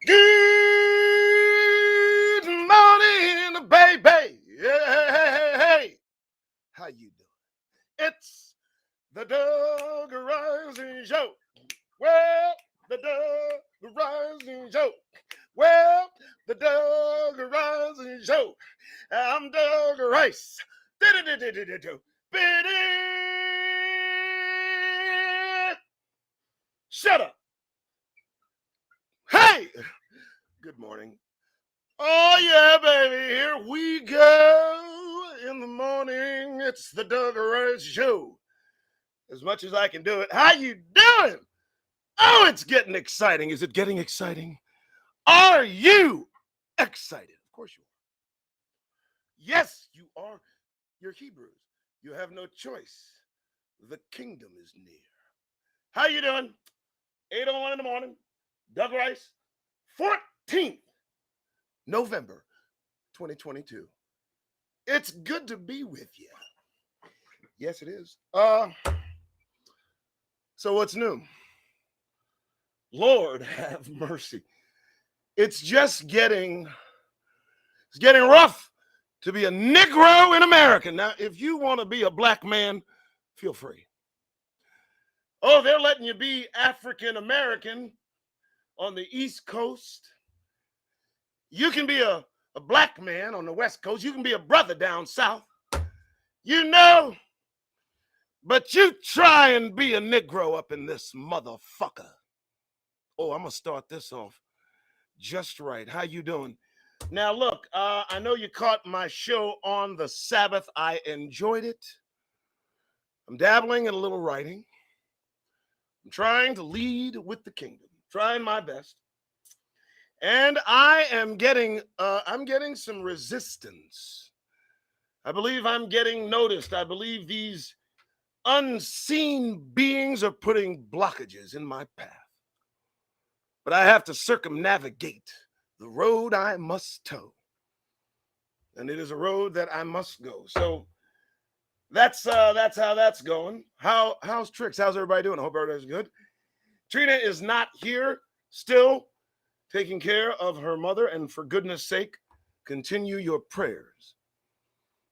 Good morning, baby. Hey. How you doing? It's the Doug Rising Show. Well, the Doug Rising Show. Well, the Doug Rising Show. I'm Doug Rice. Shut up. Hey. Good morning. Oh, yeah, baby. Here we go in the morning. It's the Doug Rice Show. As much as I can do it. How you doing? Oh, it's getting exciting. Is it getting exciting? Are you excited? Of course you are. Yes, you are. You're Hebrews. You have no choice. The kingdom is near. How you doing? 8:01 in the morning. Doug Rice. 14th November 2022. It's good to be with you. Yes, it is. So what's new? Lord have mercy. It's getting rough to be a Negro in America. Now, if you want to be a black man, feel free. Oh, they're letting you be African American on the East Coast. You can be a black man on the West Coast. You can be a brother down south. You know, but you try and be a Negro up in this motherfucker. Oh, I'm going to start this off just right. How you doing? Now, look, I know you caught my show on the Sabbath. I enjoyed it. I'm dabbling in a little writing. I'm trying to lead with the kingdom, trying my best. And I am getting some resistance. I believe I'm getting noticed. I believe these unseen beings are putting blockages in my path. But I have to circumnavigate the road I must toe. And it is a road that I must go. So that's how that's going. How's Trix? How's everybody doing? I hope everybody's good. Trina is not here still, taking care of her mother, and for goodness sake, continue your prayers.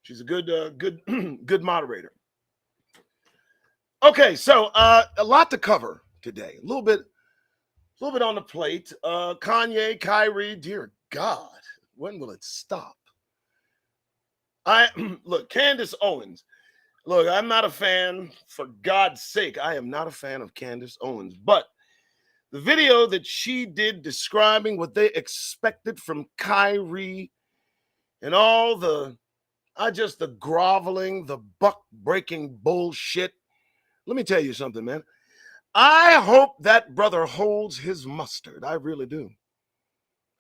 She's a good moderator. Okay, so a lot to cover today. A little bit on the plate. Kanye, Kyrie, dear God, when will it stop? Look, Candace Owens. Look, I'm not a fan. For God's sake, I am not a fan of Candace Owens, but the video that she did describing what they expected from Kyrie and all the The groveling, the buck breaking bullshit. Let me tell you something, man. I hope that brother holds his mustard. I really do.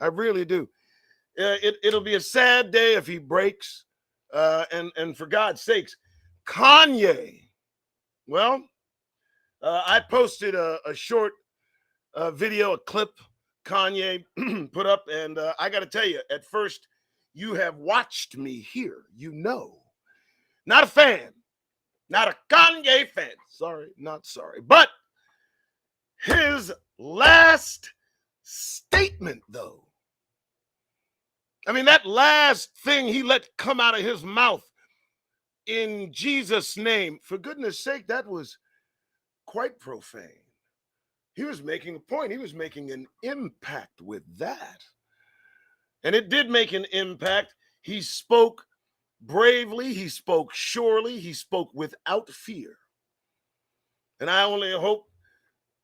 I really do. It'll be a sad day if he breaks. And for God's sakes, Kanye. Well, I posted a short video, a clip Kanye put up, and I got to tell you, at first, you have watched me here. You know, not a fan, not a Kanye fan. Sorry, not sorry. But his last statement, though, I mean, that last thing he let come out of his mouth, in Jesus' name, for goodness sake, that was quite profane. He was making a point. He was making an impact with that. And it did make an impact. He spoke bravely. He spoke surely. He spoke without fear. And I only hope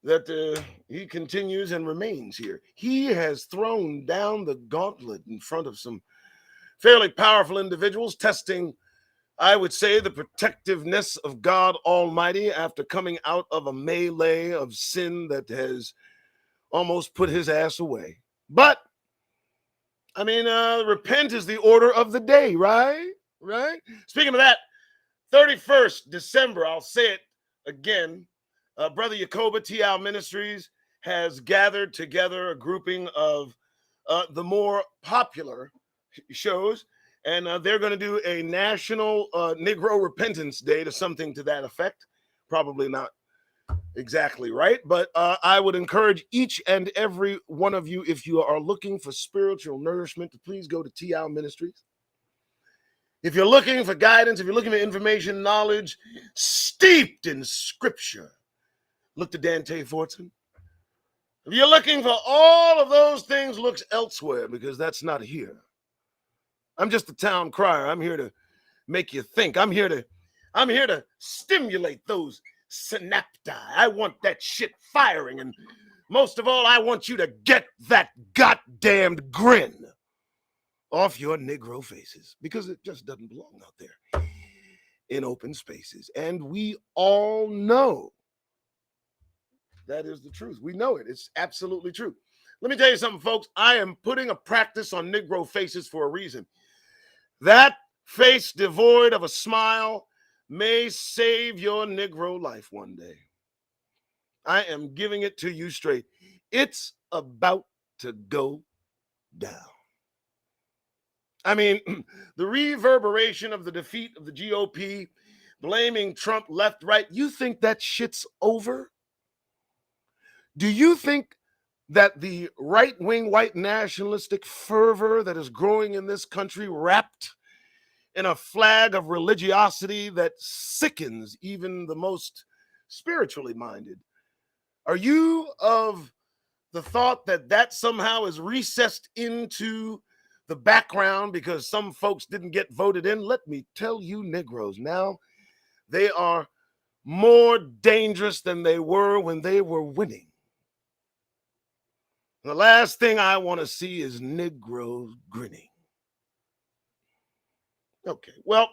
that he continues and remains here. He has thrown down the gauntlet in front of some fairly powerful individuals, testing, I would say, the protectiveness of God Almighty after coming out of a melee of sin that has almost put his ass away. But, I mean, repent is the order of the day, right? Right? Speaking of that, 31st December, I'll say it again, Brother Yacoba, TL Ministries, has gathered together a grouping of the more popular shows, and they're going to do a national Negro Repentance Day to something to that effect. Probably not exactly right, but I would encourage each and every one of you, if you are looking for spiritual nourishment, to please go to TL Ministries. If you're looking for guidance, if you're looking for information, knowledge steeped in Scripture, look to Dante Fortson. If you're looking for all of those things, look elsewhere, because that's not here. I'm just a town crier. I'm here to make you think. I'm here to stimulate those synapti. I want that shit firing, and most of all, I want you to get that goddamned grin off your Negro faces, because it just doesn't belong out there in open spaces. And we all know that is the truth. We know it. It's absolutely true. Let me tell you something, folks. I am putting a practice on Negro faces for a reason. That face devoid of a smile may save your Negro life one day. I am giving it to you straight. It's about to go down. I mean, the reverberation of the defeat of the GOP, blaming Trump left, right, you think that shit's over? Do you think that the right-wing white nationalistic fervor that is growing in this country, wrapped in a flag of religiosity that sickens even the most spiritually minded, are you of the thought that that somehow is recessed into the background because some folks didn't get voted in? Let me tell you, Negroes, now they are more dangerous than they were when they were winning. The last thing I want to see is Negroes grinning. Okay, well,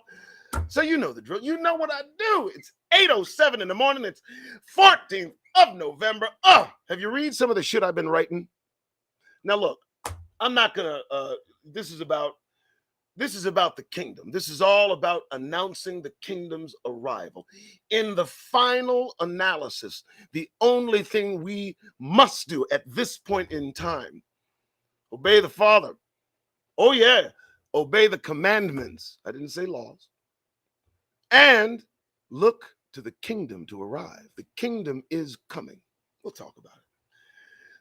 so you know the drill. You know what I do. It's 8:07 in the morning. It's 14th of November. Have you read some of the shit I've been writing? Now, look, I'm not going to, this is about the kingdom. This is all about announcing the kingdom's arrival. In the final analysis, the only thing we must do at this point in time, obey the Father. Oh, yeah. Obey the commandments. I didn't say laws. And look to the kingdom to arrive. The kingdom is coming. We'll talk about it.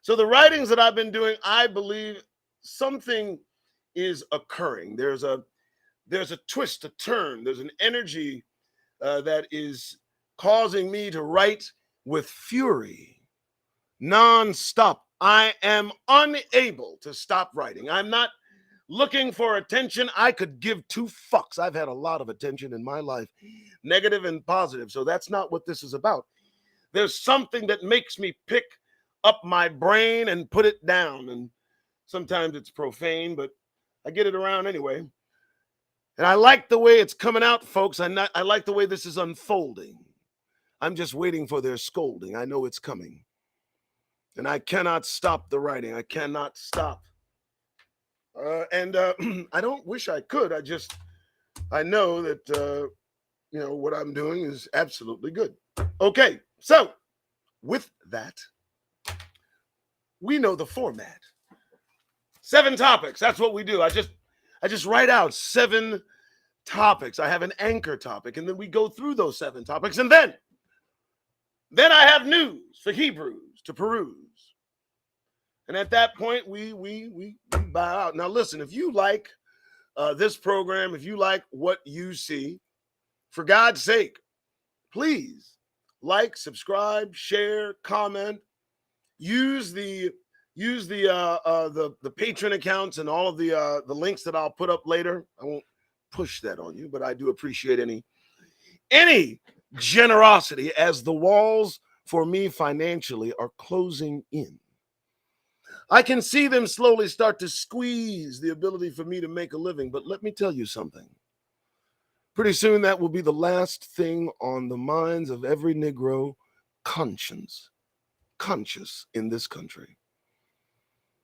So the writings that I've been doing, I believe something is occurring. There's a twist, a turn. There's an energy that is causing me to write with fury, nonstop. I am unable to stop writing. I'm not looking for attention. I could give two fucks. I've had a lot of attention in my life, negative and positive. So that's not what this is about. There's something that makes me pick up my brain and put it down. And sometimes it's profane, but I get it around anyway. And I like the way it's coming out, folks. I like the way this is unfolding. I'm just waiting for their scolding. I know it's coming. And I cannot stop the writing. I cannot stop. I don't wish I could. I know that, what I'm doing is absolutely good. Okay, so with that, we know the format. 7 topics. That's what we do. I just write out 7 topics. I have an anchor topic, and then we go through those 7 topics, and then I have news for Hebrews to peruse. And at that point, we bow out. Now, listen, if you like this program, if you like what you see, for God's sake, please like, subscribe, share, comment, use the patron accounts and all of the links that I'll put up later. I won't push that on you, but I do appreciate any generosity as the walls for me financially are closing in. I can see them slowly start to squeeze the ability for me to make a living, but let me tell you something. Pretty soon that will be the last thing on the minds of every Negro conscious in this country.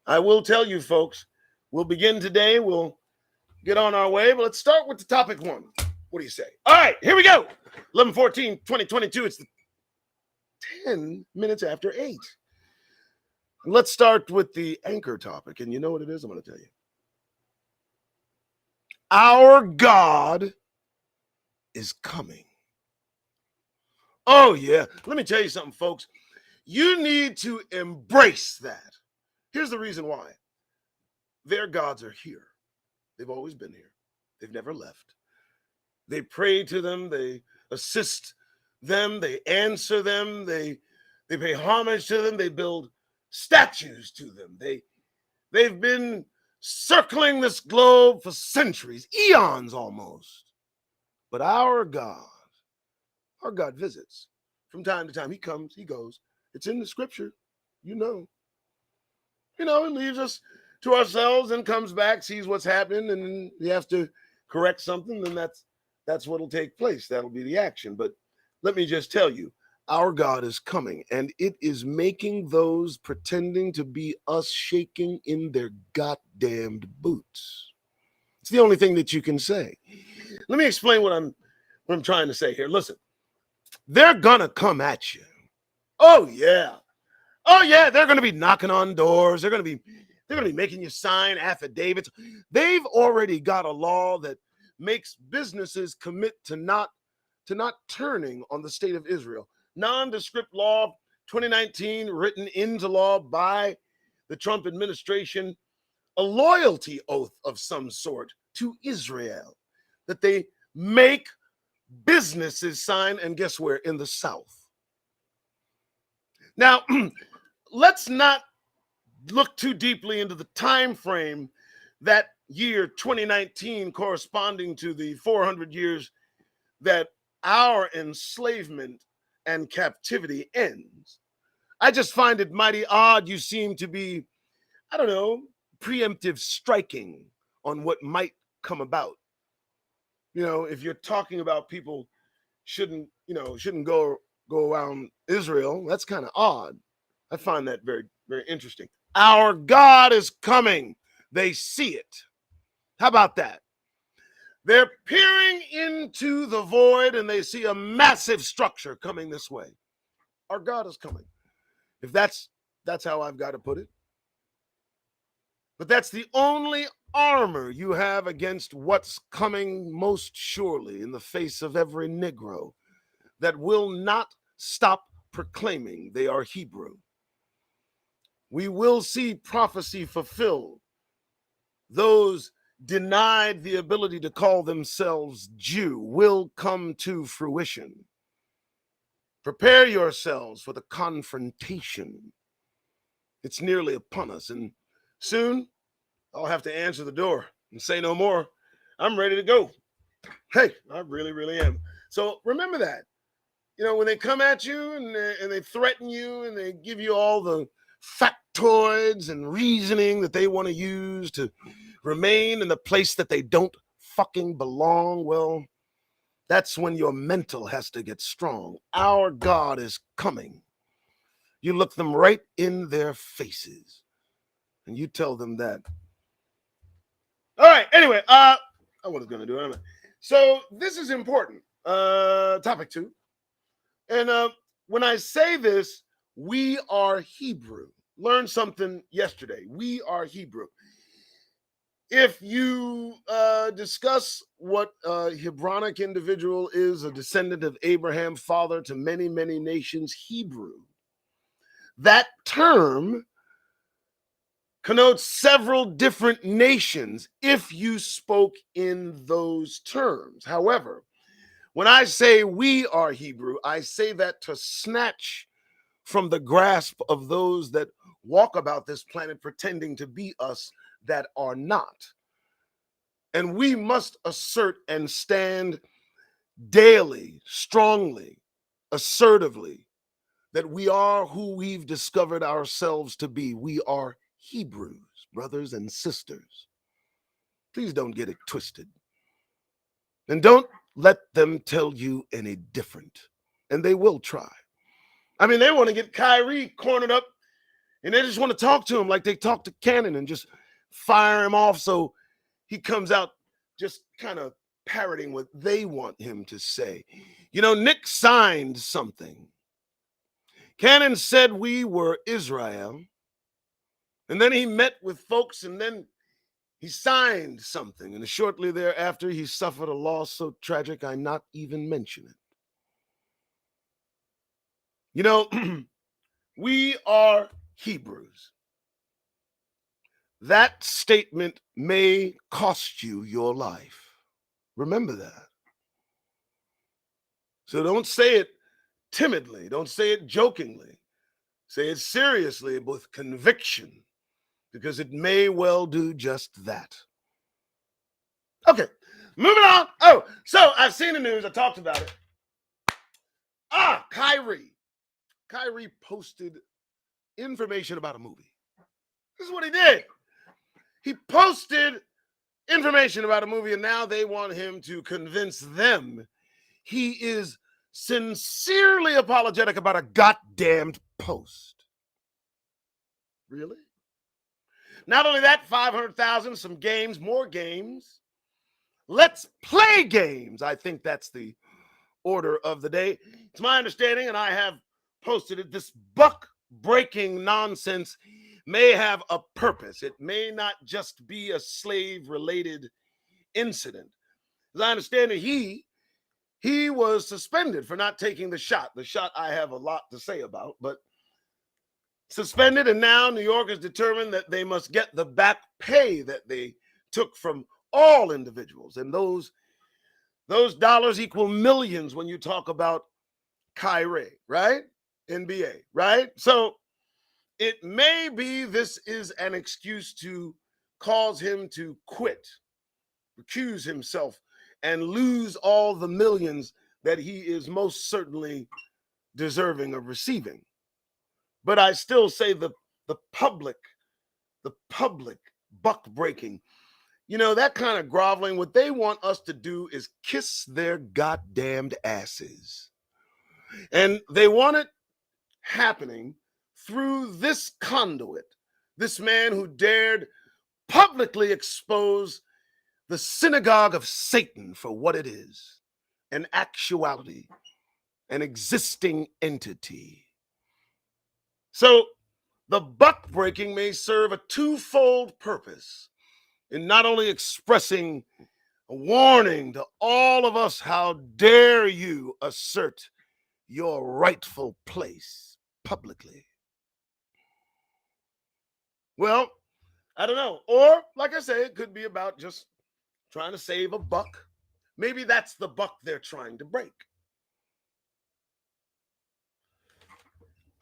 I will tell you, folks, we'll begin today. We'll get on our way, but let's start with the topic 1. What do you say? All right, here we go. 11/14/2022. It's 10 minutes after 8. Let's start with the anchor topic. And you know what it is? I'm going to tell you. Our God is coming. Oh, yeah. Let me tell you something, folks. You need to embrace that. Here's the reason why. Their gods are here. They've always been here. They've never left. They pray to them. They assist them. They answer them. They pay homage to them. They build statues to them. They've been circling this globe for centuries, eons almost. But our God visits from time to time. He comes, he goes. It's in the scripture, you know. He leaves us to ourselves and comes back, sees what's happening, and then he has to correct something, then that's what'll take place. That'll be the action. But let me just tell you, our God is coming, and it is making those pretending to be us shaking in their goddamned boots. It's the only thing that you can say. Let me explain what I'm trying to say here. Listen, they're gonna come at you. Oh yeah, they're gonna be knocking on doors. They're gonna be making you sign affidavits. They've already got a law that makes businesses commit to not turning on the state of Israel. Nondescript law 2019, written into law by the Trump administration, a loyalty oath of some sort to Israel that they make businesses sign, and guess where? In the South. Now, let's not look too deeply into the time frame that year 2019 corresponding to the 400 years that our enslavement and captivity ends. I just find it mighty odd you seem to be, I don't know, preemptive striking on what might come about. If you're talking about people shouldn't go around Israel, that's kind of odd. I find that very, very interesting. Our God is coming. They see it. How about that? They're peering into the void and they see a massive structure coming this way. Our God is coming. If that's how I've got to put it. But that's the only armor you have against what's coming most surely in the face of every Negro that will not stop proclaiming they are Hebrew. We will see prophecy fulfilled. Those denied the ability to call themselves Jew will come to fruition. Prepare yourselves for the confrontation. It's nearly upon us, and soon I'll have to answer the door and say no more. I'm ready to go. Hey, I really, really am. So remember that. When they come at you and they threaten you and they give you all the factoids and reasoning that they want to use to remain in the place that they don't fucking belong, well, that's when your mental has to get strong. Our God is coming. You look them right in their faces and you tell them that. All right, anyway, I was going to do it anyway. So this is important. Topic 2. And when I say this, we are Hebrew. Learned something yesterday. We are Hebrew. If you discuss what a Hebronic individual is, a descendant of Abraham, father to many, many nations, Hebrew, that term connotes several different nations if you spoke in those terms. However, when I say we are Hebrew, I say that to snatch from the grasp of those that walk about this planet pretending to be us that are not. And we must assert and stand daily, strongly, assertively, that we are who we've discovered ourselves to be. We are Hebrews, brothers and sisters. Please don't get it twisted. And don't let them tell you any different. And they will try. I mean, they want to get Kyrie cornered up and they just want to talk to him like they talk to Cannon and just fire him off so he comes out just kind of parroting what they want him to say. You know, Nick signed something. Cannon said we were Israel. And then he met with folks and then he signed something. And shortly thereafter, he suffered a loss so tragic I not even mention it. You know, we are Hebrews. That statement may cost you your life. Remember that. So don't say it timidly. Don't say it jokingly. Say it seriously with conviction, because it may well do just that. Okay, moving on. Oh, so I've seen the news. I talked about it. Kyrie. Kyrie posted information about a movie. This is what he did. He posted information about a movie, and now they want him to convince them he is sincerely apologetic about a goddamned post. Really? Not only that, 500,000, some games, more games. Let's play games. I think that's the order of the day. It's my understanding, and I have posted it, this buck-breaking nonsense may have a purpose. It may not just be a slave-related incident. As I understand it, he was suspended for not taking the shot. The shot I have a lot to say about, but suspended, and now New York has determined that they must get the back pay that they took from all individuals. And those dollars equal millions when you talk about Kyrie, right? NBA, right? So it may be this is an excuse to cause him to quit, recuse himself, and lose all the millions that he is most certainly deserving of receiving. But I still say the public buck breaking, you know, that kind of groveling, what they want us to do is kiss their goddamned asses. And they want it happening through this conduit, this man who dared publicly expose the synagogue of Satan for what it is, an actuality, an existing entity. So the buck breaking may serve a twofold purpose in not only expressing a warning to all of us, how dare you assert your rightful place publicly. Well, I don't know. Or, like I say, it could be about just trying to save a buck. Maybe that's the buck they're trying to break.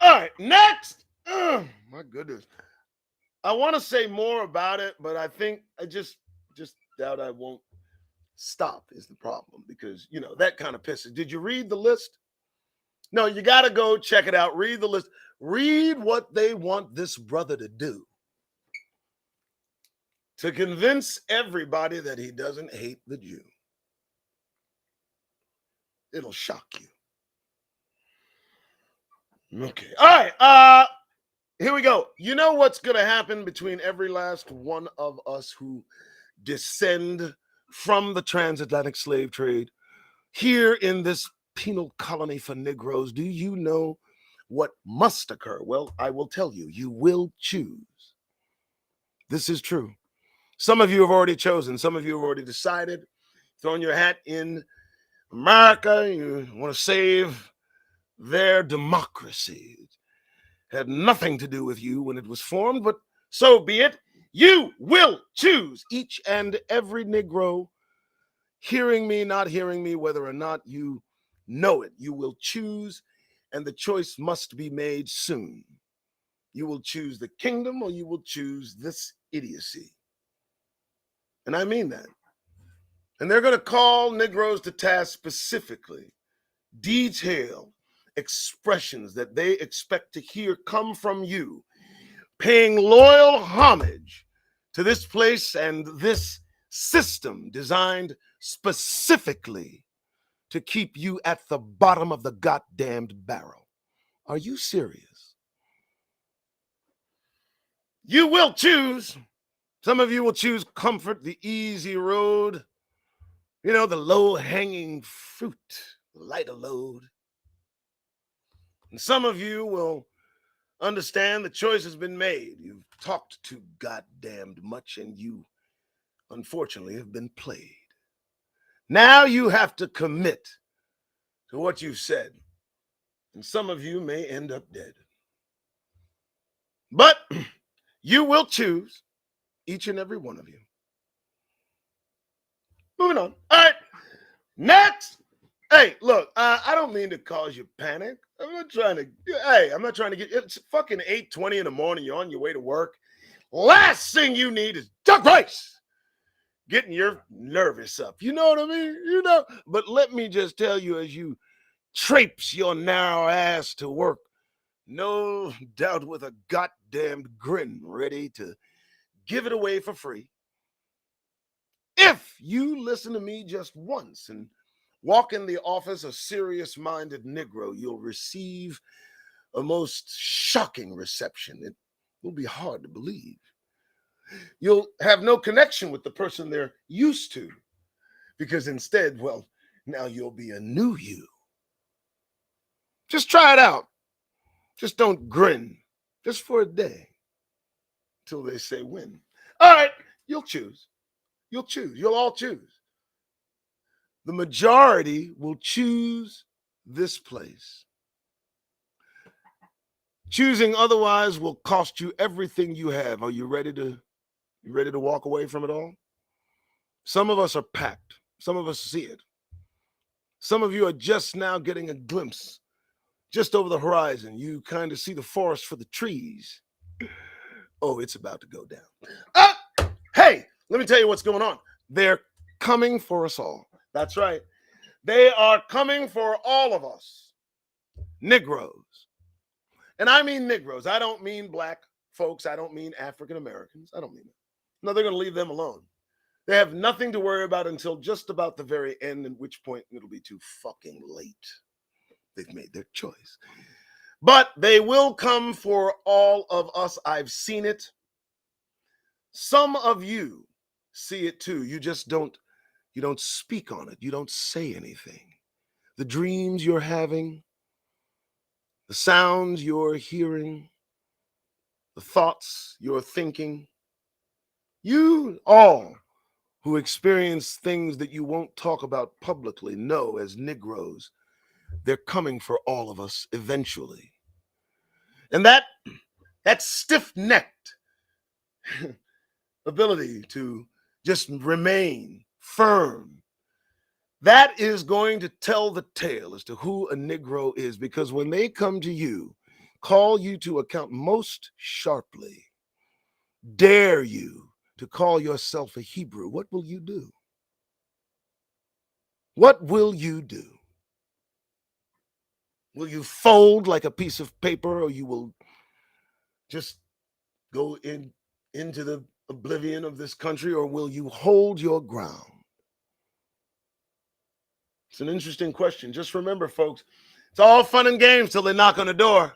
All right, next. Oh, my goodness. I want to say more about it, but I think I just doubt I won't stop is the problem, because, you know, that kind of pisses. Did you read the list? No, you got to go check it out. Read the list. Read what they want this brother to do. to convince everybody that he doesn't hate the Jew. It'll shock you. Okay. All right. Here we go. You know what's going to happen between every last one of us who descend from the transatlantic slave trade here in this penal colony for Negroes? Do you know what must occur? Well, I will tell you. You will choose. This is true. Some of you have already chosen. Some of you have already decided, thrown your hat in America. You want to save their democracy. It had nothing to do with you when it was formed, but so be it. You will choose. Each and every Negro, hearing me, not hearing me, whether or not you know it, you will choose, and the choice must be made soon. You will choose the kingdom or you will choose this idiocy. And I mean that. And they're going to call Negroes to task specifically, detail expressions that they expect to hear come from you, paying loyal homage to this place and this system designed specifically to keep you at the bottom of the goddamned barrel. Are you serious? You will choose. Some of you will choose comfort, the easy road, you know, the low-hanging fruit, the lighter load. And some of you will understand the choice has been made. You've talked too goddamned much and you, unfortunately, have been played. Now you have to commit to what you've said. And some of you may end up dead. But you will choose, each and every one of you. Moving on. All right. Next. Hey, look, I don't mean to cause you panic. I'm not trying to get, it's fucking 8:20 in the morning. You're on your way to work. Last thing you need is duck rice. Getting your nervous up. You know what I mean? You know, but let me just tell you, as you traipse your narrow ass to work, no doubt with a goddamn grin, ready to give it away for free. If you listen to me just once and walk in the office a serious-minded Negro, you'll receive a most shocking reception. It will be hard to believe. You'll have no connection with the person they're used to, because instead, well, now you'll be a new you. Just try it out. Just don't grin, just for a day, till they say when. All right, you'll choose. You'll choose. You'll all choose. The majority will choose this place. Choosing otherwise will cost you everything you have. Are you ready to walk away from it all? Some of us are packed. Some of us see it. Some of you are just now getting a glimpse just over the horizon. You kind of see the forest for the trees. Oh, it's about to go down. Hey, let me tell you what's going on. They're coming for us all. That's right. They are coming for all of us. Negroes. And I mean Negroes. I don't mean black folks. I don't mean African Americans. I don't mean it. No, they're going to leave them alone. They have nothing to worry about until just about the very end, at which point it'll be too fucking late. They've made their choice. But they will come for all of us. I've seen it. Some of you see it too. You just don't speak on it. You don't say anything. The dreams you're having, the sounds you're hearing, the thoughts you're thinking, you all who experience things that you won't talk about publicly know as Negroes, they're coming for all of us eventually. And that stiff-necked ability to just remain firm, that is going to tell the tale as to who a Negro is, because when they come to you, call you to account most sharply, dare you to call yourself a Hebrew, what will you do? What will you do? Will you fold like a piece of paper, or you will just go into the oblivion of this country, or will you hold your ground? It's an interesting question. Just remember, folks, it's all fun and games till they knock on the door.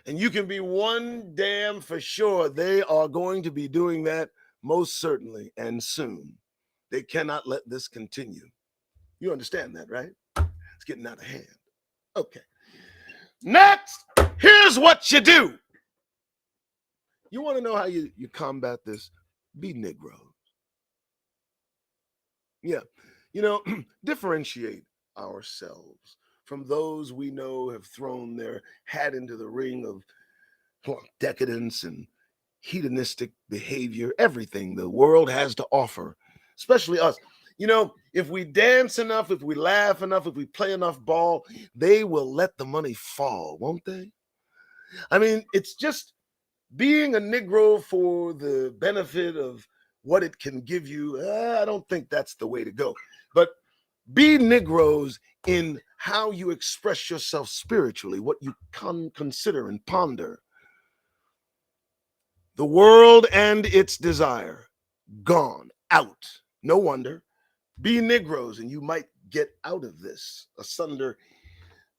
And you can be one damn for sure, they are going to be doing that most certainly and soon. They cannot let this continue. You understand that, right? It's getting out of hand. Okay. Next, here's what you do. You want to know how you combat this? Be Negroes. Yeah. Differentiate ourselves from those we know have thrown their hat into the ring of decadence and hedonistic behavior, everything the world has to offer, especially us. If we dance enough, if we laugh enough, if we play enough ball, they will let the money fall, won't they? I mean, it's just being a Negro for the benefit of what it can give you. I don't think that's the way to go. But be Negroes in how you express yourself spiritually, what you consider and ponder. The world and its desire, gone, out. No wonder. Be Negroes, and you might get out of this asunder.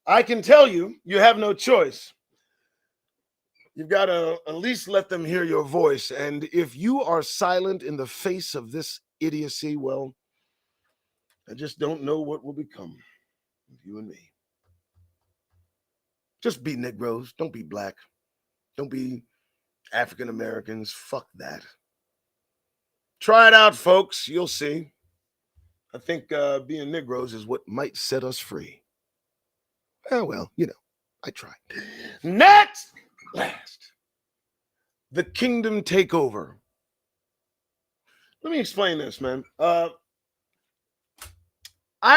I can tell you, you have no choice. You've got to at least let them hear your voice. And if you are silent in the face of this idiocy, well, I just don't know what will become of you and me. Just be Negroes. Don't be black. Don't be African Americans. Fuck that. Try it out, folks. You'll see. I think being Negroes is what might set us free. Well, I tried. Next, last, the Kingdom Takeover. Let me explain this, man. I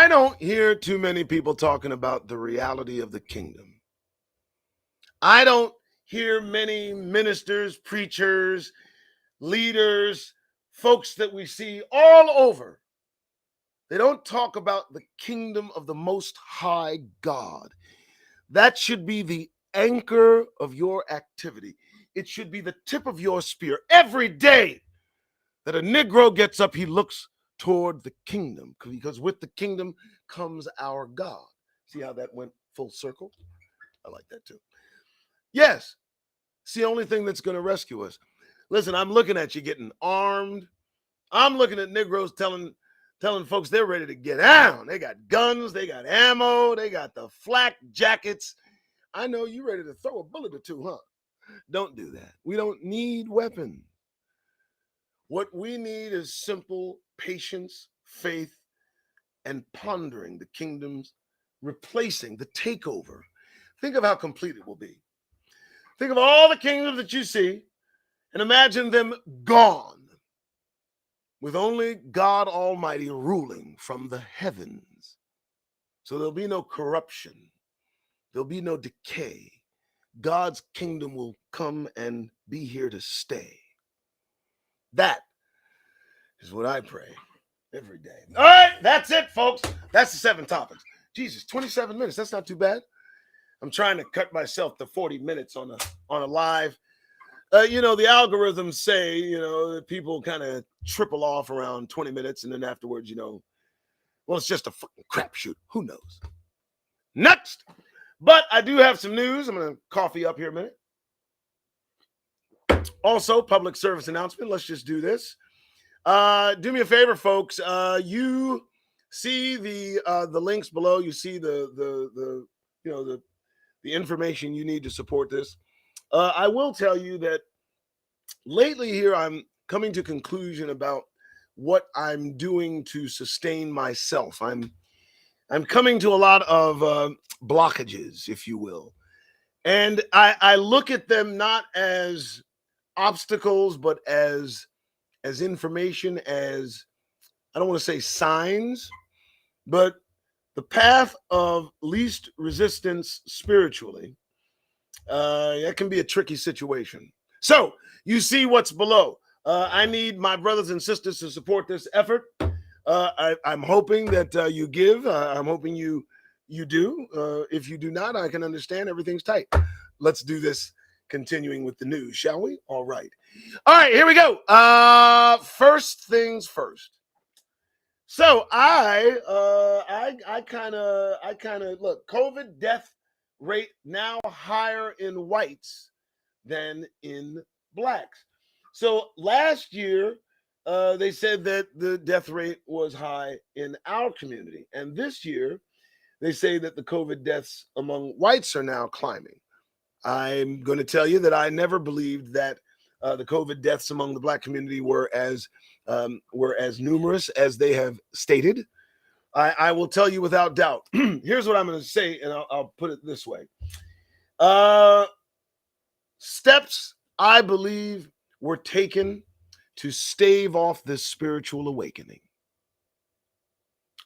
don't hear too many people talking about the reality of the kingdom. I don't hear many ministers, preachers, leaders, folks that we see all over. They don't talk about the kingdom of the Most High God. That should be the anchor of your activity. It should be the tip of your spear. Every day that a Negro gets up, he looks toward the kingdom, because with the kingdom comes our God. See how that went full circle? I like that too. Yes, it's the only thing that's going to rescue us. Listen, I'm looking at you getting armed. I'm looking at Negroes telling folks they're ready to get down. They got guns, they got ammo, they got the flak jackets. I know you ready to throw a bullet or two, huh? Don't do that. We don't need weapons. What we need is simple patience, faith, and pondering the kingdoms, replacing the takeover. Think of how complete it will be. Think of all the kingdoms that you see and imagine them gone, with only God Almighty ruling from the heavens. So there'll be no corruption. There'll be no decay. God's kingdom will come and be here to stay. That is what I pray every day. All right, that's it, folks. That's the 7 topics. Jesus, 27 minutes. That's not too bad. I'm trying to cut myself to 40 minutes on a live. The algorithms say, that people kind of triple off around 20 minutes, and then afterwards, well, it's just a fucking crapshoot. Who knows? Next. But I do have some news. I'm going to coffee up here a minute. Also, public service announcement. Let's just do this. Do me a favor, folks. You see the links below. You see the information you need to support this. I will tell you that lately here I'm coming to conclusion about what I'm doing to sustain myself. I'm coming to a lot of blockages, if you will. And I look at them not as obstacles, but as information, as, I don't want to say signs, but the path of least resistance spiritually. That can be a tricky situation. So you see what's below. I need my brothers and sisters to support this effort. I'm hoping that you give. I'm hoping you do. If you do not, I can understand. Everything's tight. Let's do this continuing with the news, shall we? All right, here we go. First things first. So I kind of look. COVID death rate now higher in whites than in blacks. So last year, they said that the death rate was high in our community, and this year they say that the COVID deaths among whites are now climbing. I'm going to tell you that I never believed that the COVID deaths among the black community were as numerous as they have stated. I will tell you without doubt. Here's what I'm going to say, and I'll put it this way. Steps, I believe, were taken to stave off this spiritual awakening.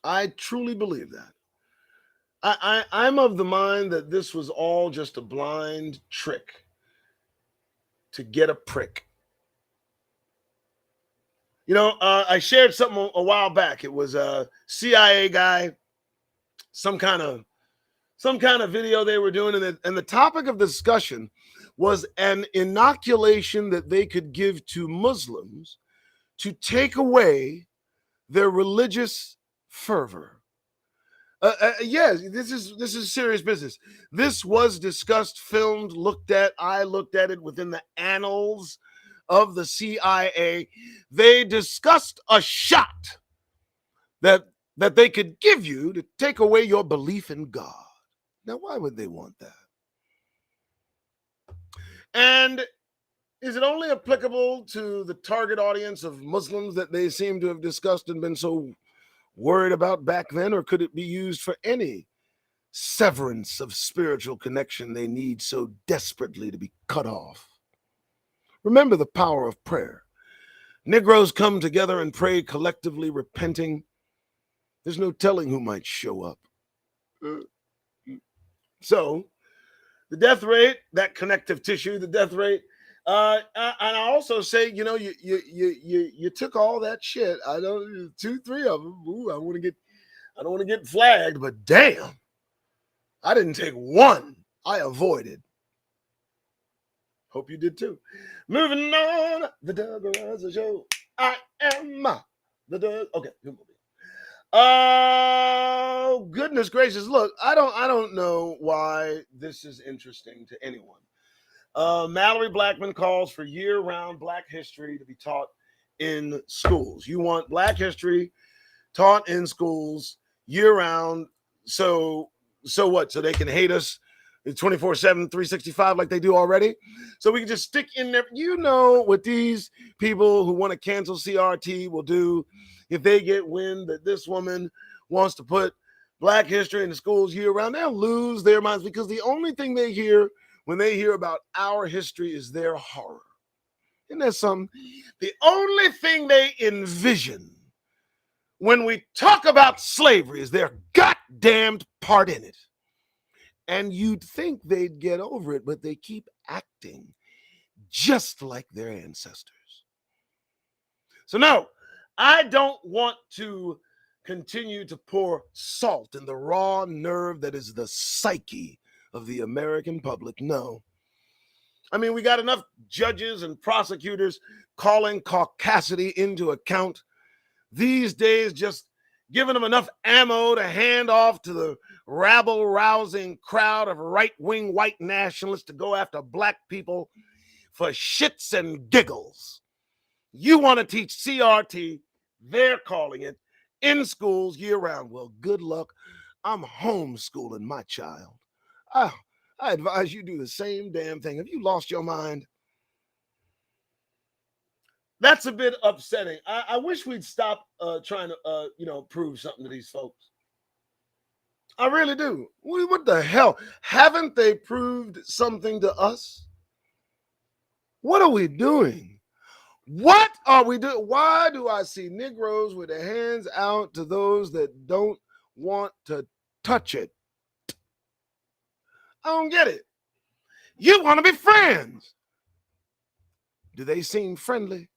I truly believe that. I'm of the mind that this was all just a blind trick to get a prick. You know, I shared something a while back. It was a CIA guy, some kind of video they were doing, and the topic of discussion was an inoculation that they could give to Muslims to take away their religious fervor. Yes, this is serious business. This was discussed, filmed, looked at. I looked at it within the annals of the CIA. They discussed a shot that they could give you to take away your belief in God. Now, why would they want that? And is it only applicable to the target audience of Muslims that they seem to have discussed and been so worried about back then, or could it be used for any severance of spiritual connection they need so desperately to be cut off? Remember the power of prayer. Negroes come together and pray collectively, repenting. There's no telling who might show up. So, the death rate, that connective tissue, the death rate, and I also say, you know, you took all that shit. I don't 2, 3 of them. Ooh, I don't want to get flagged, but damn, I didn't take one. I avoided. Hope you did too. Moving on, the Doug Show. I am the Doug. Okay, good movie. Oh, goodness gracious! Look, I don't know why this is interesting to anyone. Mallory Blackman calls for year-round Black history to be taught in schools. You want Black history taught in schools year-round. So what? So they can hate us 24/7, 365 like they do already. So we can just stick in there. You know what these people who want to cancel CRT will do if they get wind that this woman wants to put Black history in the schools year-round. They'll lose their minds, because the only thing they hear when they hear about our history is their horror. Isn't that something? The only thing they envision when we talk about slavery is their goddamned part in it. And you'd think they'd get over it, but they keep acting just like their ancestors. So no, I don't want to continue to pour salt in the raw nerve that is the psyche of the American public. No. I mean, we got enough judges and prosecutors calling caucasity into account these days, just giving them enough ammo to hand off to the rabble-rousing crowd of right-wing white nationalists to go after Black people for shits and giggles. You want to teach CRT, they're calling it, in schools year-round. Well, good luck. I'm homeschooling my child. I advise you do the same damn thing. Have you lost your mind? That's a bit upsetting. I wish we'd stop trying to, prove something to these folks. I really do. What the hell? Haven't they proved something to us? What are we doing? What are we doing? Why do I see Negroes with their hands out to those that don't want to touch it? I don't get it. You want to be friends. Do they seem friendly?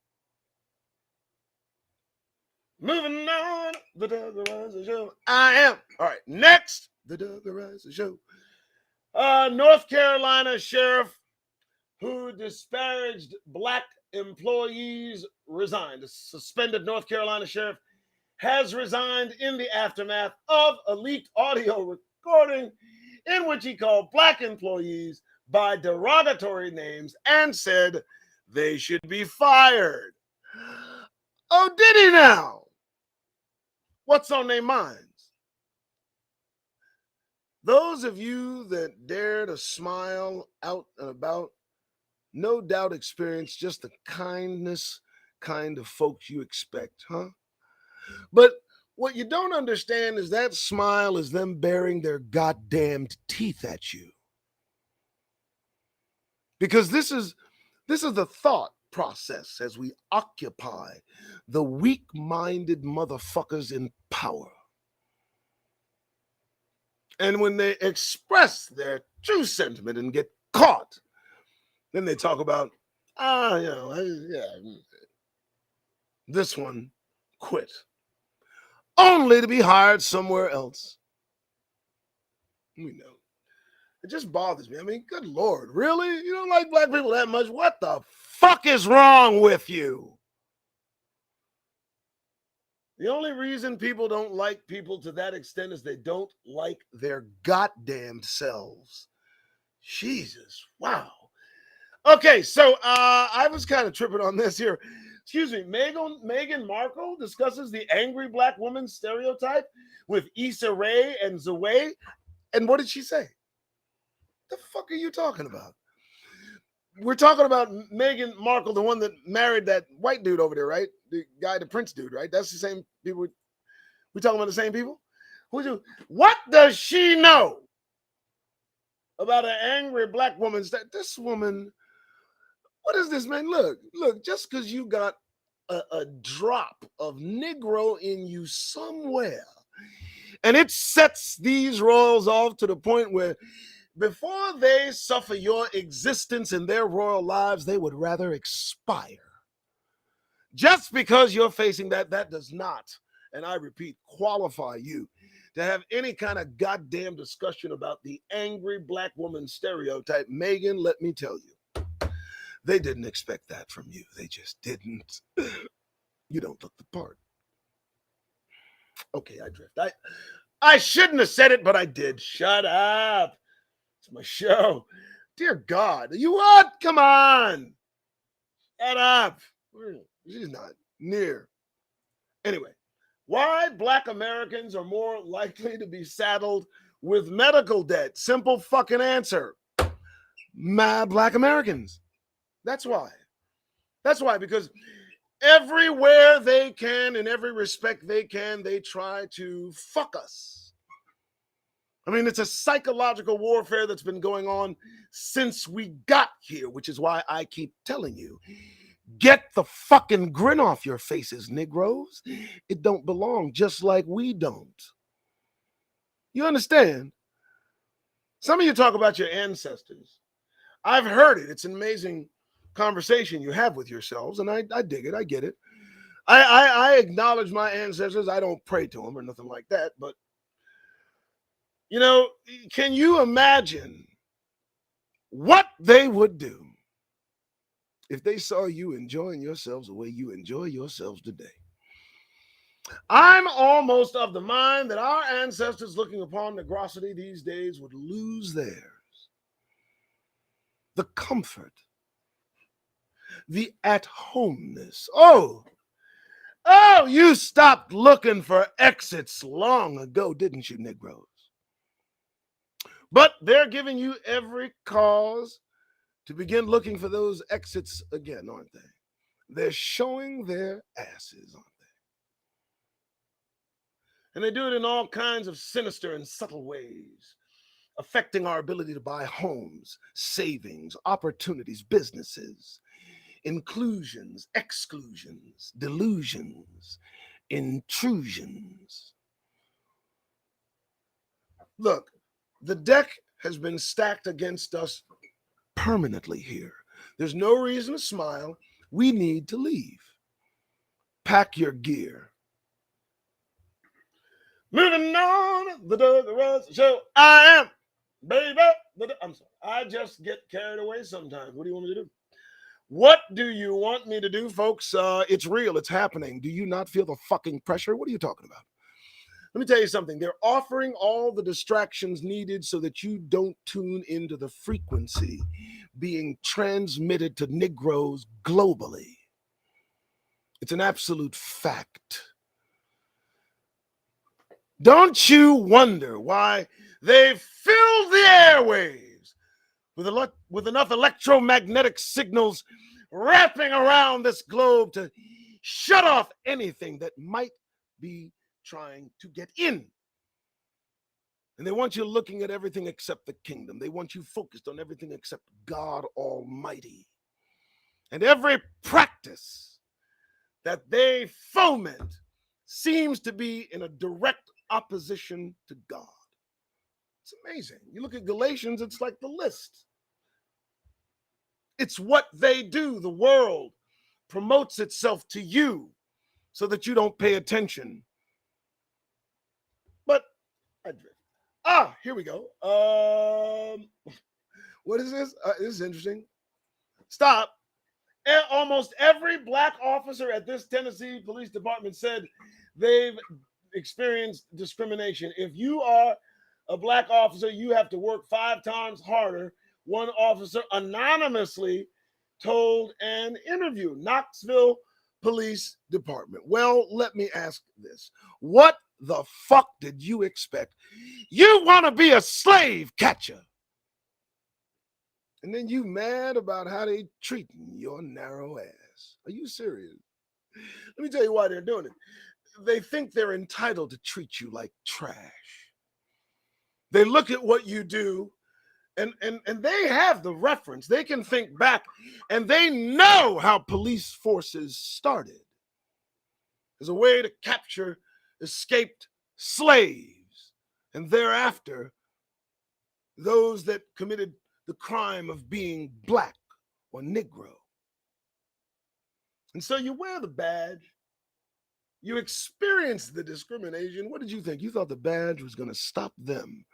Moving on, the Doug Show. I am. All right, next, the Doug Show. North Carolina Sheriff who disparaged black employees resigned. The suspended North Carolina sheriff has resigned in the aftermath of a leaked audio recording in which he called black employees by derogatory names and said they should be fired. Oh, did he now? What's on their minds? Those of you that dare to smile out and about no doubt experience just the kindness kind of folks you expect, huh? But what you don't understand is that smile is them baring their goddamned teeth at you. Because this is the thought process as we occupy the weak-minded motherfuckers in power. And when they express their true sentiment and get caught, then they talk about, this one quit, only to be hired somewhere else. We know. It just bothers me. I mean, good Lord, really? You don't like black people that much? What the fuck is wrong with you? The only reason people don't like people to that extent is they don't like their goddamn selves. Jesus, wow. Okay, so I was kind of tripping on this here. Excuse me, Meghan Markle discusses the angry black woman stereotype with Issa Rae and Zoe. And what did she say? The fuck are you talking about? We're talking about Meghan Markle, the one that married that white dude over there, right? The guy, the Prince dude, right? That's the same people. We talking about the same people? What does she know about an angry black woman? This woman, what is this, man? Look, just because you got a drop of Negro in you somewhere, and it sets these royals off to the point where before they suffer your existence in their royal lives, they would rather expire. Just because you're facing that does not, and I repeat, qualify you to have any kind of goddamn discussion about the angry black woman stereotype. Meghan, let me tell you, they didn't expect that from you. They just didn't. You don't look the part. Okay, I drift. I shouldn't have said it, but I did. Shut up. It's my show. Dear God. You what? Come on. Shut up. She's not near. Anyway, why black Americans are more likely to be saddled with medical debt? Simple fucking answer. Black Americans. That's why. That's why, because everywhere they can, in every respect they can, they try to fuck us. I mean, it's a psychological warfare that's been going on since we got here, which is why I keep telling you, get the fucking grin off your faces, Negroes. It don't belong, just like we don't. You understand? Some of you talk about your ancestors. I've heard it. It's an amazing conversation you have with yourselves, and I dig it. I get it. I acknowledge my ancestors. I don't pray to them or nothing like that, but you know, can you imagine what they would do if they saw you enjoying yourselves the way you enjoy yourselves today? I'm almost of the mind that our ancestors looking upon negrosity these days would lose theirs. The comfort, the at-homeness. Oh, you stopped looking for exits long ago, didn't you, Negroes? But they're giving you every cause to begin looking for those exits again, aren't they? They're showing their asses, aren't they? And they do it in all kinds of sinister and subtle ways, affecting our ability to buy homes, savings, opportunities, businesses, inclusions, exclusions, delusions, intrusions. Look, the deck has been stacked against us permanently here. There's no reason to smile. We need to leave. Pack your gear. Moving on, the Doug Ross Show. I am, baby. I'm sorry. I just get carried away sometimes. What do you want me to do? What do you want me to do, folks? It's real. It's happening. Do you not feel the fucking pressure? What are you talking about? Let me tell you something. They're offering all the distractions needed so that you don't tune into the frequency being transmitted to Negroes globally. It's an absolute fact. Don't you wonder why they've filled the airwaves with enough electromagnetic signals wrapping around this globe to shut off anything that might be trying to get in? And they want you looking at everything except the kingdom. They want you focused on everything except God Almighty. And every practice that they foment seems to be in a direct opposition to God. It's amazing. You look at Galatians, it's like the list. It's what they do. The world promotes itself to you so that you don't pay attention. But here we go. What is this? This is interesting. Stop. Almost every black officer at this Tennessee Police Department said they've experienced discrimination. If you are a black officer, you have to work 5 times harder, one officer anonymously told an interview. Knoxville Police Department. Well, let me ask this. What the fuck did you expect? You want to be a slave catcher, and then you mad about how they treating your narrow ass. Are you serious? Let me tell you why they're doing it. They think they're entitled to treat you like trash. They look at what you do, and they have the reference. They can think back, and they know how police forces started as a way to capture escaped slaves, and thereafter those that committed the crime of being black or Negro. And so you wear the badge, you experience the discrimination. What did you think? You thought the badge was going to stop them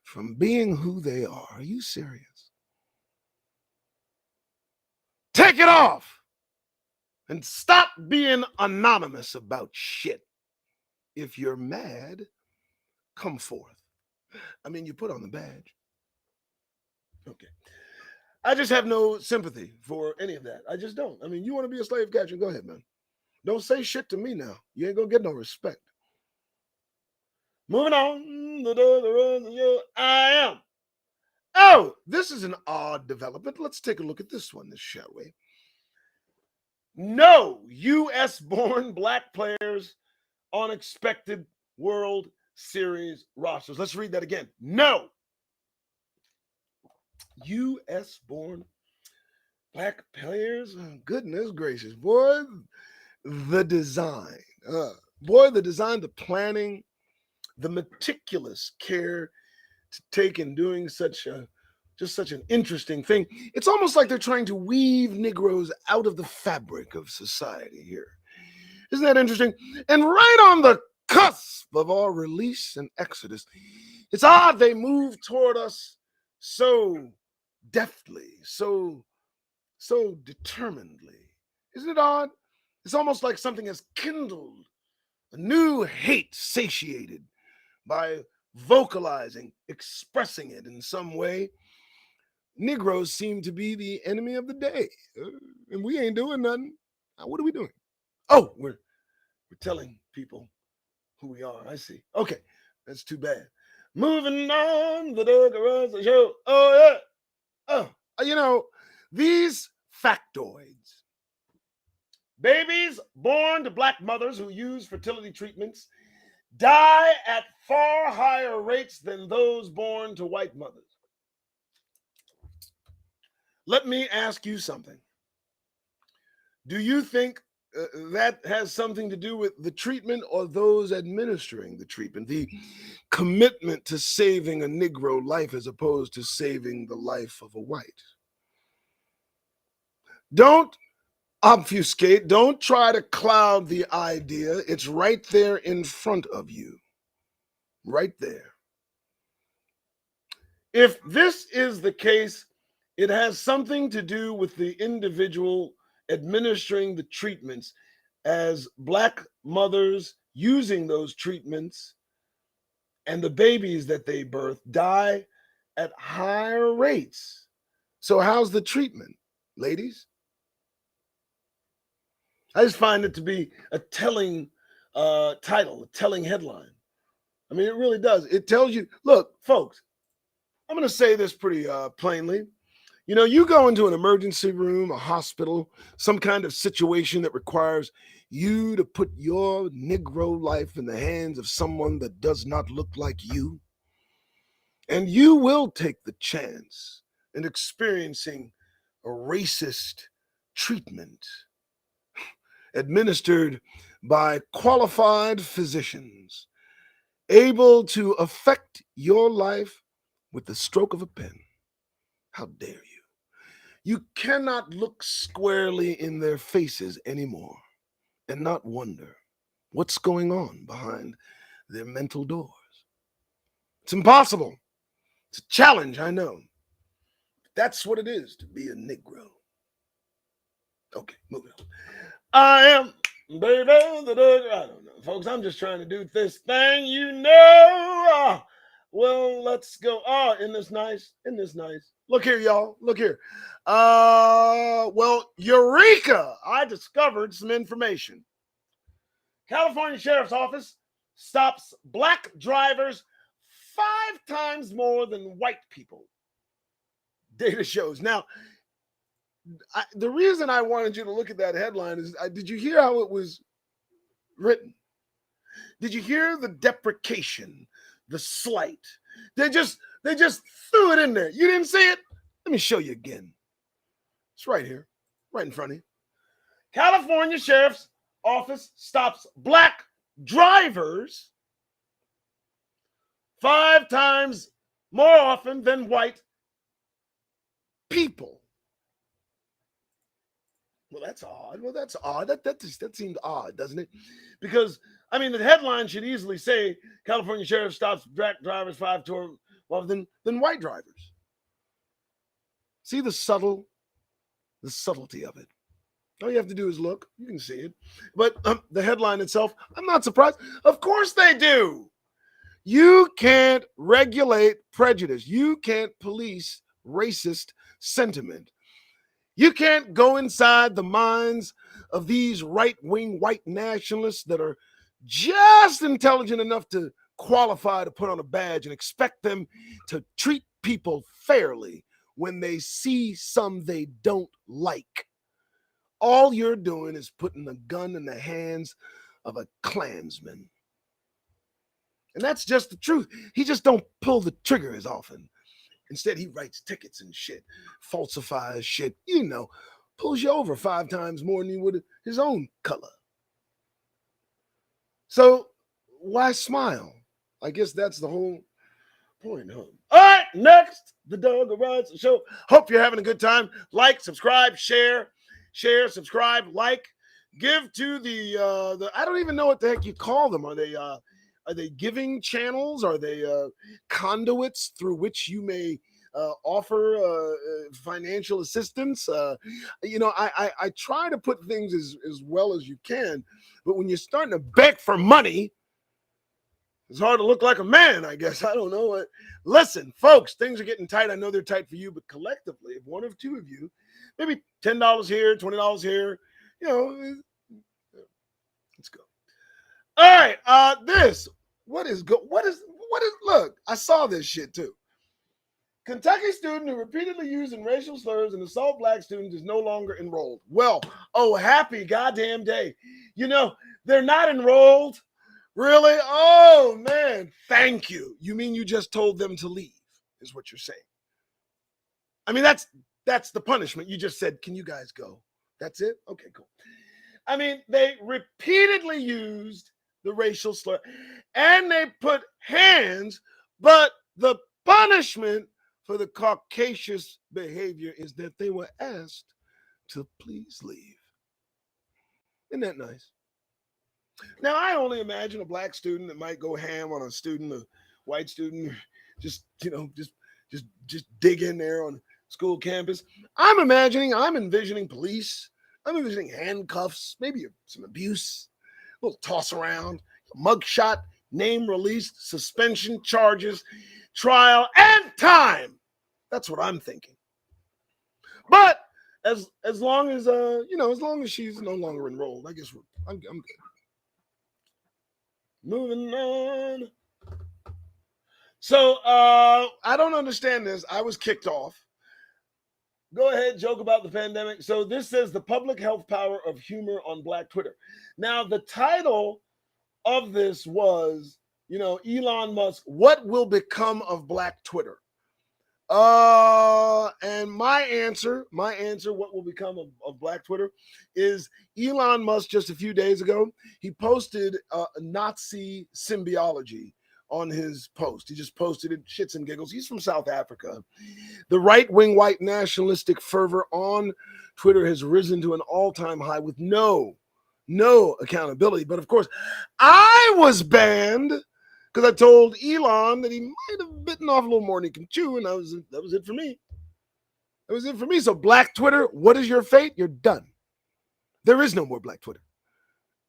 from being who they are. Are you serious? Take it off and stop being anonymous about shit. If you're mad, come forth. I mean, you put on the badge. Okay. I just have no sympathy for any of that. I just don't. I mean, you want to be a slave catcher? Go ahead, man. Don't say shit to me now. You ain't gonna get no respect. Moving on. I am. Oh, this is an odd development. Let's take a look at this one, shall we? No U.S.-born black players on expected World Series rosters. Let's read that again. No U.S.-born black players. Oh, goodness gracious, boy, the design. The design, the planning, the meticulous care to take in doing such an interesting thing. It's almost like they're trying to weave Negroes out of the fabric of society here. Isn't that interesting? And right on the cusp of our release and exodus, it's odd they move toward us so deftly, so determinedly. Isn't it odd? It's almost like something has kindled a new hate, satiated by vocalizing, expressing it in some way. Negroes seem to be the enemy of the day, and we ain't doing nothing. What are we doing? Oh, we're telling people who we are. I see. Okay, that's too bad. Moving on, the Doug Show. Oh yeah. These factoids. Babies born to black mothers who use fertility treatments die at far higher rates than those born to white mothers. Let me ask you something. Do you think that has something to do with the treatment or those administering the treatment, the commitment to saving a Negro life as opposed to saving the life of a white? Don't obfuscate. Don't try to cloud the idea. It's right there in front of you. Right there. If this is the case, it has something to do with the individual administering the treatments, as Black mothers using those treatments and the babies that they birth die at higher rates. So, how's the treatment, ladies? I just find it to be a telling title, a telling headline. I mean, it really does. It tells you, look, folks, I'm going to say this pretty plainly. You know, you go into an emergency room, a hospital, some kind of situation that requires you to put your Negro life in the hands of someone that does not look like you. And you will take the chance in experiencing a racist treatment administered by qualified physicians, able to affect your life with the stroke of a pen. How dare you? You cannot look squarely in their faces anymore and not wonder what's going on behind their mental doors. It's impossible. It's a challenge, I know. That's what it is to be a Negro. Okay, moving on. I am, baby, the dog. I don't know, folks. I'm just trying to do this thing, you know. Well, let's go. Oh, isn't this nice? Isn't this nice? Look here, y'all. Look here. Well, Eureka! I discovered some information. California Sheriff's Office stops Black drivers 5 times more than white people. Data shows. Now, the reason I wanted you to look at that headline is, did you hear how it was written? Did you hear the deprecation, the slight? They just threw it in there. You didn't see it? Let me show you again. It's right here, right in front of you. California Sheriff's Office stops Black drivers 5 times more often than white people. Well, that's odd. Well, that's odd. That seemed odd, doesn't it? Because, I mean, the headline should easily say California Sheriff stops Black drivers 5 times more often than white drivers. See the subtlety of it. All you have to do is look. You can see it. But the headline itself, I'm not surprised. Of course they do. You can't regulate prejudice. You can't police racist sentiment. You can't go inside the minds of these right-wing white nationalists that are just intelligent enough to qualify to put on a badge and expect them to treat people fairly when they see some they don't like. All you're doing is putting a gun in the hands of a Klansman. And that's just the truth. He just don't pull the trigger as often. Instead, he writes tickets and shit, falsifies shit, pulls you over 5 times more than he would his own color. So why smile? I guess that's the whole point, huh? All right, next, the Dog Rides Show. Hope you're having a good time. Like, subscribe, share, subscribe, like. Give to the I don't even know what the heck you call them. Are they giving channels? Are they conduits through which you may offer financial assistance? I try to put things as well as you can, but when you're starting to beg for money, it's hard to look like a man, I guess. I don't know. Listen, folks, things are getting tight. I know they're tight for you, but collectively, if one or two of you, maybe $10 here, $20 here, let's go. All right, look, I saw this shit too. Kentucky student who repeatedly used racial slurs and assault Black students is no longer enrolled. Well, happy goddamn day. They're not enrolled. Really? Oh, man. Thank you. You mean you just told them to leave, is what you're saying. I mean, that's the punishment. You just said, can you guys go? That's it? Okay, cool. I mean, they repeatedly used the racial slur and they put hands, but the punishment for the caucasus behavior is that they were asked to please leave. Isn't that nice? Now, I only imagine a Black student that might go ham on a white student, just just dig in there on school campus. I'm envisioning police. I'm envisioning handcuffs, maybe some abuse, a little toss around, mugshot, name released, suspension, charges, trial, and time. That's what I'm thinking. But as long as as long as she's no longer enrolled, I guess I'm good. Moving on. So I don't understand this. I was kicked off. Go ahead, joke about the pandemic. So this says the public health power of humor on Black Twitter. Now the title of this was, Elon Musk, what will become of Black Twitter? And my answer, what will become of Black Twitter is Elon Musk. Just a few days ago, he posted a Nazi symbiology on his post. He just posted it, shits and giggles. He's from South Africa. The right-wing white nationalistic fervor on Twitter has risen to an all-time high with no accountability. But of course, I was banned because I told Elon that he might have bitten off a little more than he can chew, and that was it for me. That was it for me. So Black Twitter, what is your fate? You're done. There is no more Black Twitter.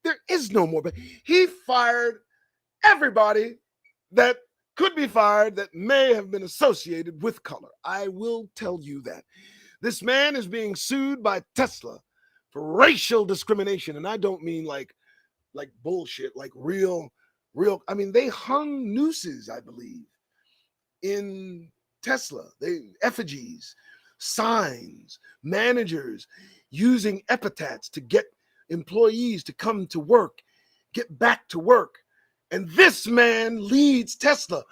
There is no more. He fired everybody that could be fired that may have been associated with color. I will tell you that. This man is being sued by Tesla for racial discrimination. And I don't mean like bullshit, like real. I mean, they hung nooses, I believe, in Tesla. Effigies, signs, managers using epithets to get employees to come to work, get back to work. And this man leads Tesla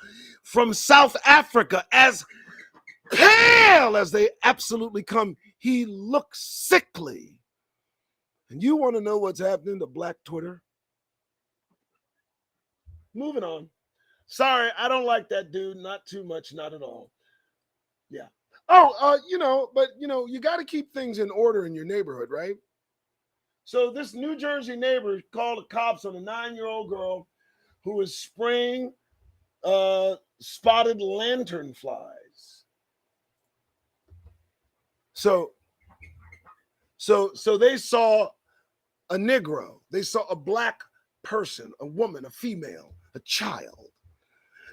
from South Africa, as pale as they absolutely come. He looks sickly. And you want to know what's happening to Black Twitter? Moving on. Sorry, I don't like that dude. Not too much, not at all. Yeah. Oh, but you got to keep things in order in your neighborhood, right? So this New Jersey neighbor called the cops on a 9-year-old girl who was spraying spotted lantern flies. So they saw a Negro. They saw a Black person, a woman, a female, a child,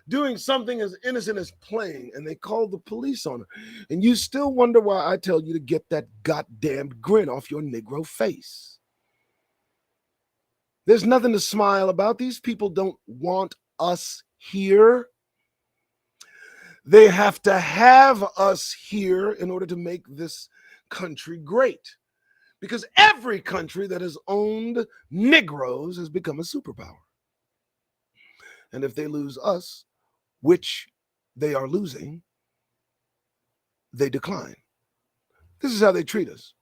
doing something as innocent as playing, and they called the police on her. And you still wonder why I tell you to get that goddamned grin off your Negro face. There's nothing to smile about. These people don't want us here. They have to have us here in order to make this country great. Because every country that has owned Negroes has become a superpower. And if they lose us, which they are losing, they decline. This is how they treat us.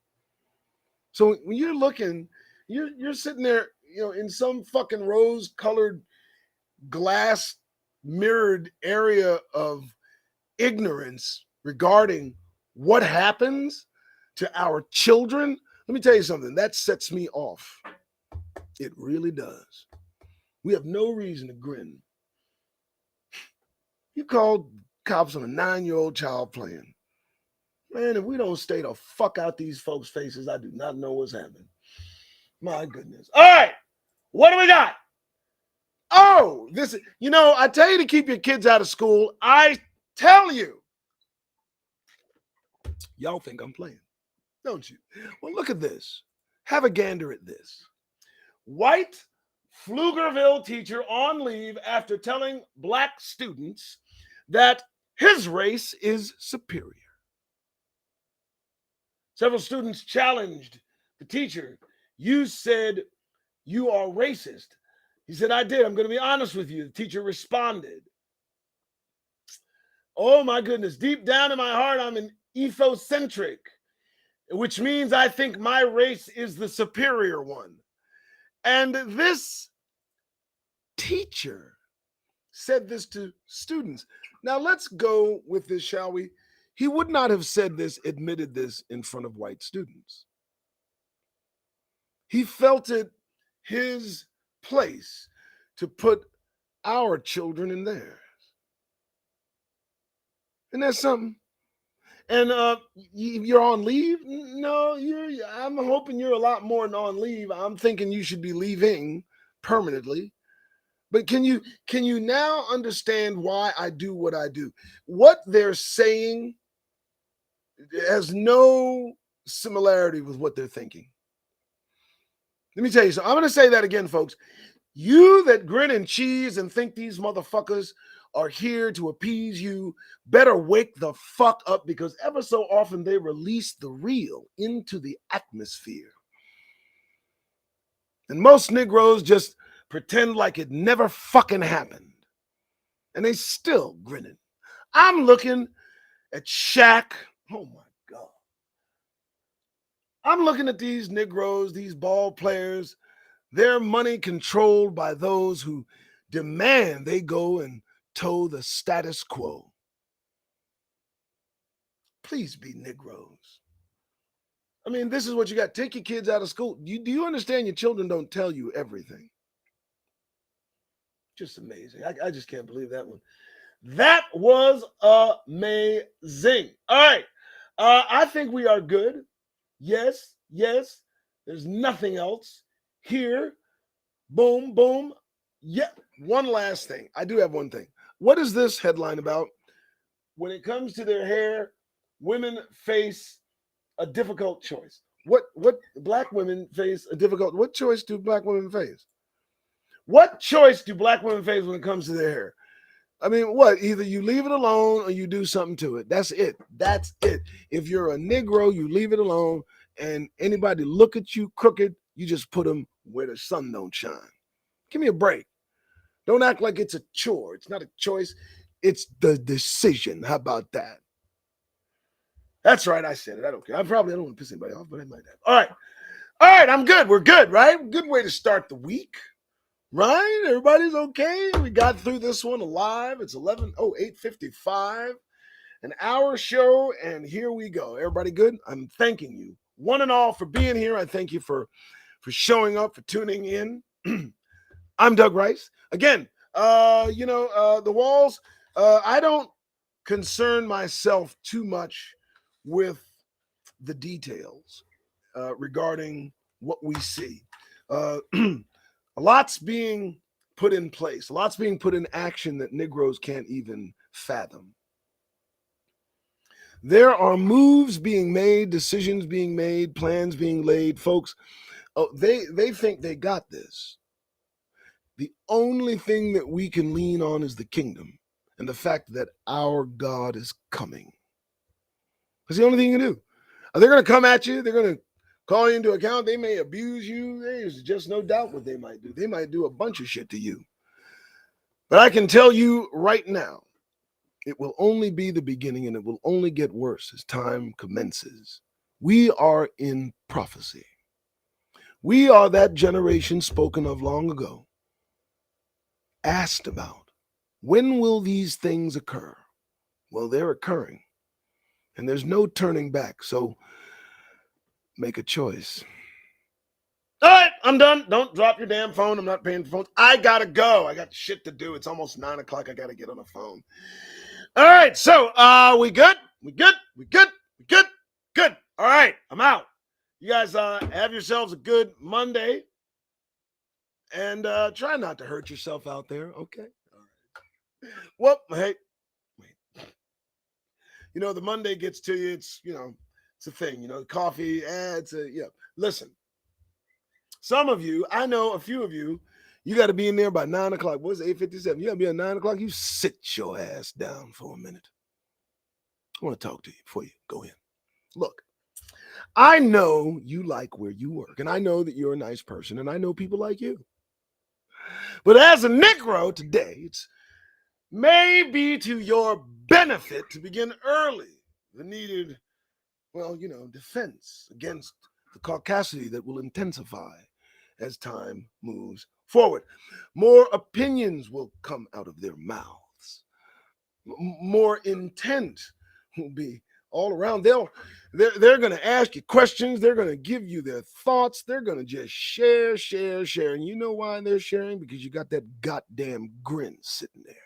So when you're looking, you're sitting there, in some fucking rose-colored glass mirrored area of ignorance regarding what happens to our children. Let me tell you something, that sets me off. It really does. We have no reason to grin. You called cops on a 9-year-old child playing. Man, if we don't stay the fuck out these folks' faces, I do not know what's happening. My goodness. All right, what do we got? Oh, this is, I tell you to keep your kids out of school. I tell you. Y'all think I'm playing, don't you? Well, look at this. Have a gander at this. White Pflugerville teacher on leave after telling Black students that his race is superior. Several students challenged the teacher. You said you are racist. He said, I did. I'm going to be honest with you. The teacher responded. Oh my goodness. Deep down in my heart, I'm an ethocentric, which means I think my race is the superior one. And this teacher said this to students. Now let's go with this, shall we? He would not have said this, admitted this in front of white students. He felt it his place to put our children in theirs. Isn't that something? And you're on leave? No, I'm hoping you're a lot more than on leave. I'm thinking you should be leaving permanently. But can you now understand why I do what I do? What they're saying has no similarity with what they're thinking. Let me tell you something. I'm going to say that again, folks. You that grin and cheese and think these motherfuckers are here to appease you, better wake the fuck up, because ever so often they release the real into the atmosphere. And most Negroes just pretend like it never fucking happened. And they still grinning. I'm looking at Shaq. Oh my God. I'm looking at these Negroes, these ball players, their money controlled by those who demand they go and toe the status quo. Please be Negroes. I mean, this is what you got. Take your kids out of school. Do you understand your children don't tell you everything? Just amazing. I just can't believe that one. That was amazing. All right. I think we are good. Yes. There's nothing else here. Boom, boom. Yeah. One last thing. I do have one thing. What is this headline about? When it comes to their hair, women face a difficult choice. What black women face a difficult, what choice do black women face? What choice do black women face when it comes to their hair? I mean, what? Either you leave it alone or you do something to it. That's it. That's it. If you're a Negro, you leave it alone, and anybody look at you crooked, you just put them where the sun don't shine. Give me a break. Don't act like it's a chore. It's not a choice. It's the decision. How about that? That's right. I said it. I don't care. I don't want to piss anybody off, but I might have. All right. I'm good. We're good, right? Good way to start the week. Right? Everybody's okay. We got through this one alive. It's 8:55, an hour show, and here we go. Everybody good? I'm thanking you, one and all, for being here. I thank you for showing up, for tuning in. I'm Doug Rice. Again, the walls, I don't concern myself too much with the details regarding what we see. A lot's being put in place. A lot's being put in action that Negroes can't even fathom. There are moves being made, decisions being made, plans being laid. Folks, they think they got this. The only thing that we can lean on is the kingdom and the fact that our God is coming. That's the only thing you can do. They're going to come at you. They're going to call you into account. They may abuse you. There's just no doubt what they might do. They might do a bunch of shit to you. But I can tell you right now, it will only be the beginning, and it will only get worse as time commences. We are in prophecy. We are that generation spoken of long ago, asked about. When will these things occur? Well, they're occurring, and there's no turning back. So make a choice. All right, I'm done. Don't drop your damn phone. I'm not paying for phones. I gotta go. I got shit to do. It's almost 9:00. I gotta get on the phone. All right, so we good? We good? Good. All right, I'm out. You guys have yourselves a good Monday, and try not to hurt yourself out there. Okay. All right. Well, hey, wait. The Monday gets to you. It's it's a thing. Coffee. It's a Listen. Some of you, I know a few of you, you got to be in there by 9:00. What's 8:57? You got to be at 9:00. You sit your ass down for a minute. I want to talk to you before you go in. Look, I know you like where you work, and I know that you're a nice person, and I know people like you. But as a Negro today, it's maybe to your benefit to begin early the needed, defense against the caucasity that will intensify as time moves forward. More opinions will come out of their mouths. More intent will be all around. They're going to ask you questions. They're going to give you their thoughts. They're going to just share. And you know why they're sharing? Because you got that goddamn grin sitting there.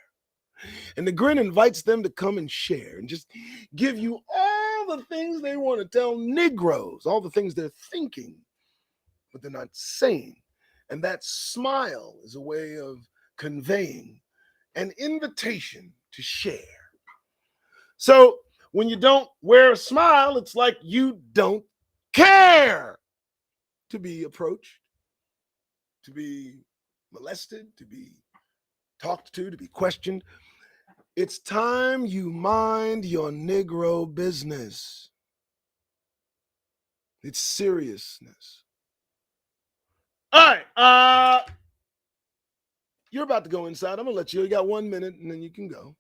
And the grin invites them to come and share and just give you all the things they want to tell Negroes, all the things they're thinking, but they're not saying. And that smile is a way of conveying an invitation to share. So when you don't wear a smile, it's like you don't care to be approached, to be molested, to be talked to be questioned. It's time you mind your Negro business. It's seriousness. All right, you're about to go inside. I'm gonna let you. You got 1 minute, and then you can go.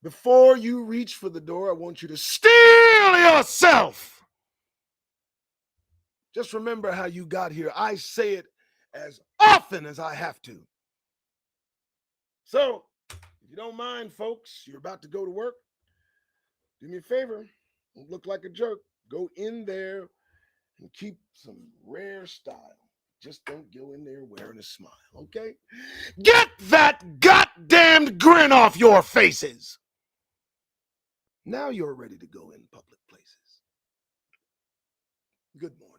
Before you reach for the door, I want you to steel yourself. Just remember how you got here. I say it as often as I have to. So, if you don't mind, folks, you're about to go to work. Do me a favor. Don't look like a jerk. Go in there and keep some rare style. Just don't go in there wearing a smile, okay? Get that goddamned grin off your faces. Now you're ready to go in public places. Good morning.